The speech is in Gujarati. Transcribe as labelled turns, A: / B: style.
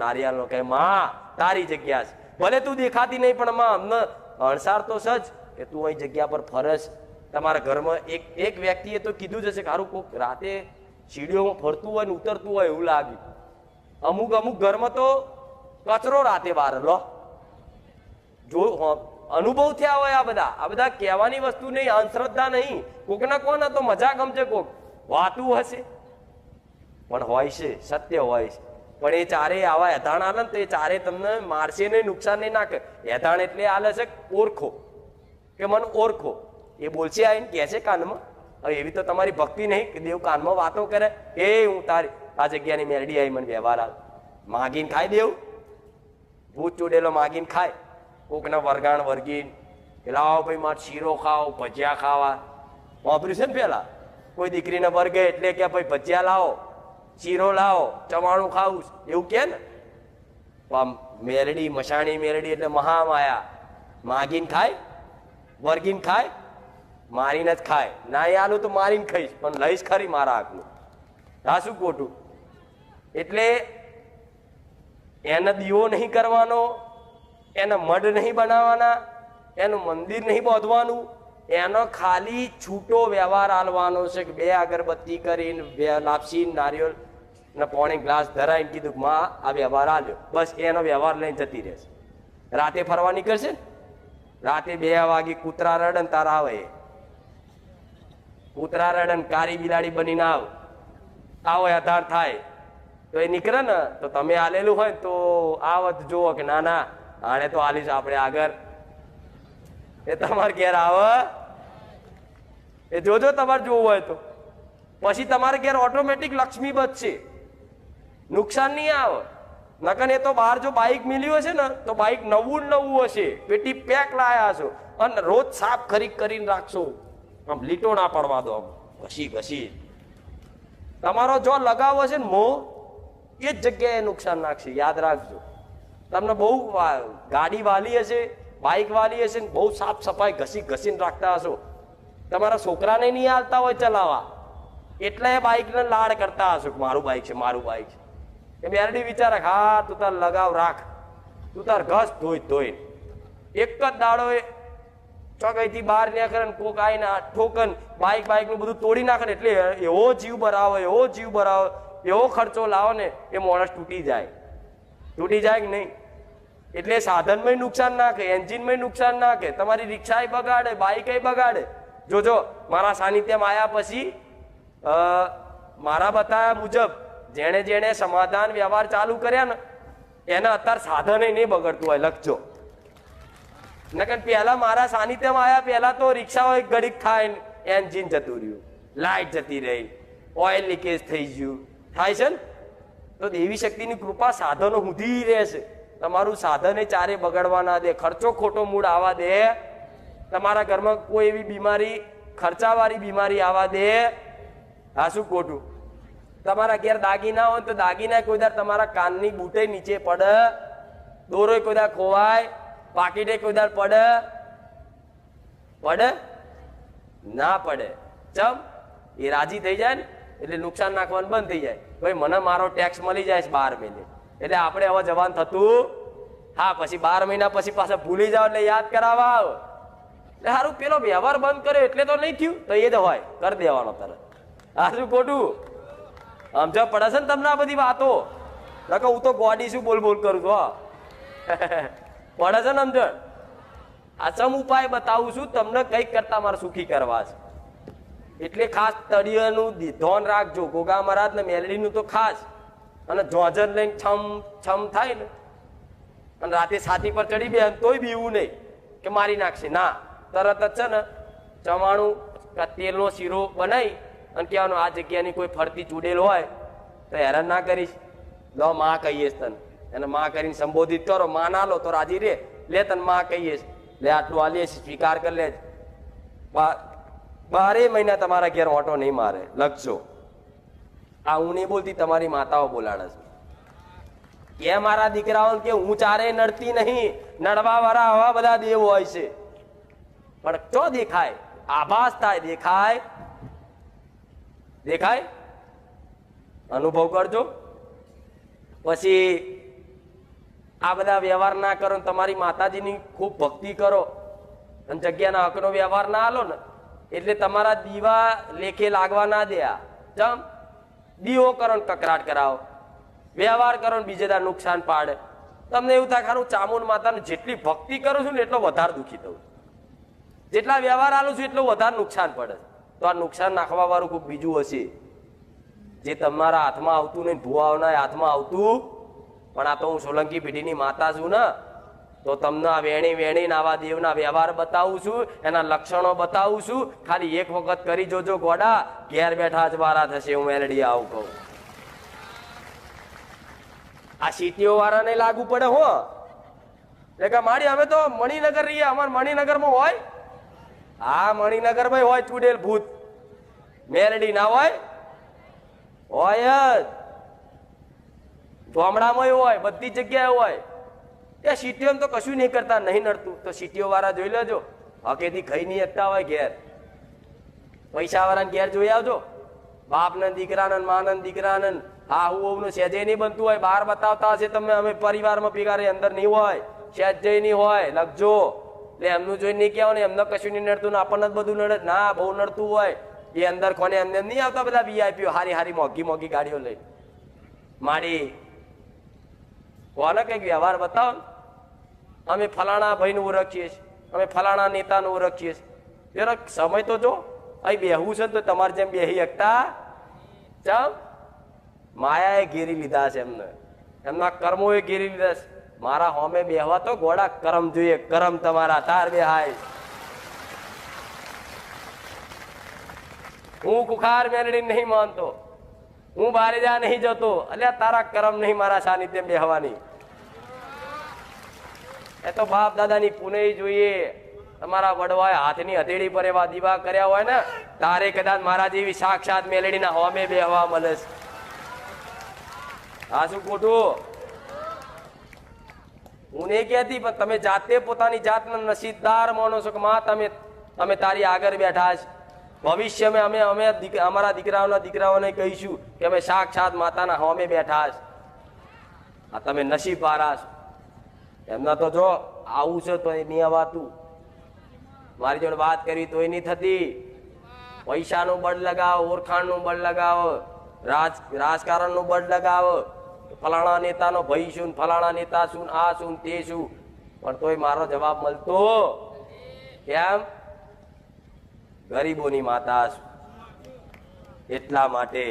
A: નારિયેળનો કહે માં તારી જગ્યા છે, ભલે તું દેખાતી નહીં પણ માં અમને અણસાર તો સજ કે તું અહીં જગ્યા પર ફરસ. તમારા ઘરમાં એક વ્યક્તિએ તો કીધું જ હશે કે સારું કોઈક રાતે સીડીઓમાં ફરતું હોય ને ઉતરતું હોય એવું લાગ્યું. અમુક ઘરમાં તો કચરો રાતે બહાર લો જો અનુભવ થયા હોય. આ બધા કહેવાની વસ્તુ નહીં, અંધશ્રદ્ધા નહીં. કોકના કોના તો મજા ગમશે, કોક વાતું હશે પણ હોય છે, સત્ય હોય છે. પણ એ ચારે આવા એધાણ આલે ને તો એ ચારે તમને મારશે નહીં, નુકસાન નહીં નાખે. એધાણ એટલે આલે છે ઓળખો કે મને ઓળખો. એ બોલશે આવીને કહે છે કાનમાં. હવે એવી તો તમારી ભક્તિ નહીં કે દેવ કાનમાં વાતો કરે એ હું તારી આ જગ્યાની મેરડી આવી મને વ્યવહાર આવ માગીને ખાઈ દેવું. ભૂત ચોડેલો માગીને ખાય, કોકના વરગાણ વર્ગીને કે લાવો ભાઈ મારે શીરો ખાઓ, ભજીયા ખાવા. વાપર્યું છે ને પેલા કોઈ દીકરીને વર્ગે એટલે કે ભાઈ ભજીયા લાવો, શીરો લાવો, ચવાણું ખાવું એવું કે ને. મેરડી મશાણી મેરડી એટલે મહામાયા. માગીને ખાય, વર્ગીને ખાય, મારીને જ ખાય. ના એ આલું તો મારીને ખાઈશ પણ લઈશ ખરી મારા હાથનું. હા શું ખોટું? એટલે એને દીવો નહીં કરવાનો, એના મઢ નહીં બનાવવાના, એનું મંદિર નહીં બાંધવાનું, એનો ખાલી છૂટો વ્યવહાર આલવાનો છે કે 2 અગરબત્તી કરીને 2 લાપસી નારિયેળ ને પોણી ગ્લાસ ધરાઈને કીધું કે માં આ વ્યવહાર આલ્યો, બસ એનો વ્યવહાર લઈને જતી રહેશે. રાતે ફરવા નીકળશે ને, રાતે 2 વાગે કૂતરા રડન તારા આવે, કૂતરા રડન કારી બિલાડી બનીને આવો આધાર થાય તો એ નીકળે ને. તો તમે આલેલું હોય તો આવત જુઓ કે ના ના આને તો આલીશ આપણે આગળ, એ તમારે ઘેર આવે એ જોજો. તમારે જોવું હોય તો પછી તમારે ઘેર ઓટોમેટિક લક્ષ્મી બચશે, નુકસાન નહીં આવે. નકન એ તો બહાર જો બાઇક મિલ્યું હશે ને તો બાઇક નવું હશે, પેટી પેક લાયા છો અને રોજ સાફ કરીને રાખશો. આમ લીટો ના પડવા દો, આમ ઘસી તમારો જો લગાવ હશે ને મોહ એ જ જગ્યાએ નુકસાન નાખશે. યાદ રાખજો. તમને બહુ ગાડી વાલી હશે, બાઇક વાલી હશે ને બહુ સાફ સફાઈ ઘસીને રાખતા હશો. તમારા છોકરાને નહીં આવતા હોય ચલાવવા એટલે એ બાઇકને લાડ કરતા હશો કે મારું બાઇક છે, મારું બાઇક છે. એ મેરડી વિચારે હા તું તાર લગાવ રાખ, તું તાર ઘસ ધોઈ એક જ દાડો ચોકઈથી બહાર નીકળે ને કોક આવીને ઠોકન બાઇક નું બધું તોડી નાખે ને એટલે એવો જીવ ભરાવો, એવો ખર્ચો લાવો ને એ માણસ તૂટી જાય કે નહીં. એટલે સાધનમાં નુકસાન નાખે, એન્જિનમાં નુકસાન નાખે, તમારી રિક્ષા બગાડે, બાઇક બગાડે. જોજો મારા સાનિધ્યમાં આવ્યા પછી મારા બતાવ્યા મુજબ જેણે સમાધાન વ્યવહાર ચાલુ કર્યા ને એને અત્યારે સાધન નહીં બગડતું હોય. લખજો. નકર પહેલા મારા સાનિધ્યમાં આવ્યા પહેલા તો રિક્ષાઓ એક ઘડીક થાય, એન્જિન જતું રહ્યું, લાઇટ જતી રહી, ઓઇલ લીકેજ થઈ ગયું, થાય છે ને. તો દેવી શક્તિની કૃપા સાધનો સુધી રહેશે. તમારું સાધન ચારે બગડવા ના દે, ખર્ચો ખોટો મૂળ આવવા દે, તમારા ઘરમાં કોઈ એવી બીમારી ખર્ચાવાળી બીમારી આવવા દે. હા શું ખોટું? તમારા ઘેર દાગીના હોય તો દાગીના કોઈ દર તમારા કાનની બૂટે નીચે પડે, દોરો કોઈ દર ખોવાય, પાકીટે કોઈ દર પડે ના પડે. ચમ એ રાજી થઈ જાય ને એટલે નુકસાન નાખવાનું બંધ થઈ જાય. ભાઈ મને મારો ટેક્સ મળી જાય 12 મહિને એટલે આપણે હવે જવાન થતું. હા પછી 12 મહિના પછી પાછા ભૂલી જાવ એટલે યાદ કરાવવા આવ એટલે સારું પેલો વ્યવહાર બંધ કર્યો એટલે તો નહીં થયું તો એ જ હોય કરી દેવાનો તરત. હા શું ખોટું? સમજ પડે છે ને તમને આ બધી વાતો? નકર હું તો ગોડી શું બોલ કરું છું. હા પડે છે ને સમજણ? આ સમ ઉપાય બતાવું છું તમને, કઈક કરતા મારે સુખી કરવા છે. એટલે ખાસ તળિયાનું ધ્યાન રાખજો. ગોગા મહારાજ ને મેલડીનું તો ખાસ. અને જોજર લઈને છમ થાય ને અને રાતે છાતી પર ચડી બે તોય બીવું નહીં કે મારી નાખશે. ના, તરત જ છે ને ચવાણું તેલનો શીરો બનાવી અને કહેવાનું આ જગ્યાની કોઈ ફરતી ચૂડેલ હોય તો હેરાન ના કરીશ, લો માં કહીએ તને. એને માં કરીને સંબોધિત કરો. માં ના લો તો રાજી રે, લે તને માં કહીએ લે આટલું આલીએ સ્વીકાર કરી લે. 12 મહિના તમારા ઘેર ઓટો નહીં મારે. લખજો. આ હું નહીં બોલતી, તમારી માતાઓ બોલાડે છે. એ મારા દીકરાઓ કે હું ચારે નડતી નહીં, નડવા વાળા આવા બધા દેવ હોય છે પણ ચો દેખાય, આભાસ થાય, દેખાય અનુભવ કરજો. પછી આ બધા વ્યવહાર ના કરો ને તમારી માતાજીની ખૂબ ભક્તિ કરો અને જગ્યાના હકનો વ્યવહાર ના આલો ને એટલે તમારા દીવા લેખે લાગવા ના દે. ચમ દીવો કરો ને કકરાટ કરાવો, વ્યવહાર કરો ને બીજે દા નુકસાન પાડે. તમને એવું થાય ખારું ચામુંડ માતાને જેટલી ભક્તિ કરું છું ને એટલો વધારે દુઃખી થવું, જેટલા વ્યવહાર આલું છું એટલું વધારે નુકસાન પડે. તો આ નુકસાન નાખવા વાળું કોઈ બીજું હશે જે તમારા હાથમાં આવતું નહીં, ભુવાઓના હાથમાં આવતું. પણ આ તો હું સોલંકી પેઢીની માતા છું ને, તો તમને આ વેણી વેણી આવા દેવના વ્યવહાર બતાવું છું, એના લક્ષણો બતાવું છું. ખાલી એક વખત કરી જોજો ગોડા, ઘેર બેઠા જ વારા થશે. હું મેલડી આવું કહું. આ સિટીઓ વાળાને લાગુ પડે હો. એટલે કે મારી અમે તો મણિનગર રહીએ, અમારે મણિનગરમાં હોય. હા મણિનગરમાં હોય ચુડેલ ભૂત, મેલડી ના હોય? હોય જ. ગામડામાં હોય, બધી જગ્યાએ હોય. એ સિટીઓ તો કશું નહીં કરતા, નહીં નડતું. તો સિટીઓ વાળા જોઈ લેજો, હકેથી ખાઈ નહીં શકતા હોય ઘેર. પૈસા વાળાને ઘેર જોઈ આવજો, બાપ ને દીકરાને માને દીકરાને હા હું સહેજે નહીં બનતું હોય, બહાર બતાવતા હશે તમે અમે પરિવારમાં ભેગા રહી, અંદર નહીં હોય, સહેજે નહીં હોય. લખજો. એટલે એમનું જોઈને નહીં કહેવાનું એમને કશું નહીં નડતું ને આપણને જ બધું નડે. ના, બહુ નડતું હોય. એ અંદર કોને એમને નહીં આવતા બધા વીઆઈપીઓ હારી હારી મોંઘી મોંઘી ગાડીઓ લઈ મારી. કોને કઈક વ્યવહાર બતાવો. અમે ફલાણા ભાઈને ઓળખીએ છીએ, અમે ફલાણા નેતાને ઓળખીએ છીએ. સમય તો જો અહીં બેહવું છે તો તમારે જેમ બેહી શકતા. ચમ માયાએ ઘેરી લીધા છે એમને, એમના કર્મોએ ઘેરી લીધા છે. મારા હોમે બેહવા તો ગોળા કરમ જોઈએ, કરમ તમારા તાર બેહાય. હું કુખાર મેલડી નહીં માનતો, હું બારે જા નહીં જતો. અલ્યા તારા કરમ નહીં મારા સાનિધ્ય બેહવાની. એ તો બાપ દાદાની પુણ્ય જોઈએ. તમારા વડવાએ હાથની હથેળી પર એવા દીવા કર્યા હોય ને, તારે કદાચ મારા જેવી સાક્ષાત મેલડીના હોમે બેહવા મળે છે. આ શું ખોટું? હું નહીં કહેતી, પણ તમે જાતે પોતાની જાતના નસીબદાર માનો છો કે માં તમે તારી આગળ બેઠા છે. ભવિષ્યમાં અમે અમારા દીકરાઓને કહીશું કે અમે સાક્ષાત માતાના હોમે બેઠા છે. આ તમે નસીબ વાળા છો. એમના તો જો આવું છે તો નહીં અવાતું, મારી જોડે વાત કરી તોય નહીં થતી. પૈસાનું બળ લગાવો, ઓળખાણનું બળ લગાવો, રાજકારણનું બળ લગાવો, ફલાણા નેતાનો ભાઈ શું, ફલાણા નેતા શું, આ શું તે શું, પણ તોય મારો જવાબ મળતો કેમ? ગરીબોની માતા છું એટલા માટે.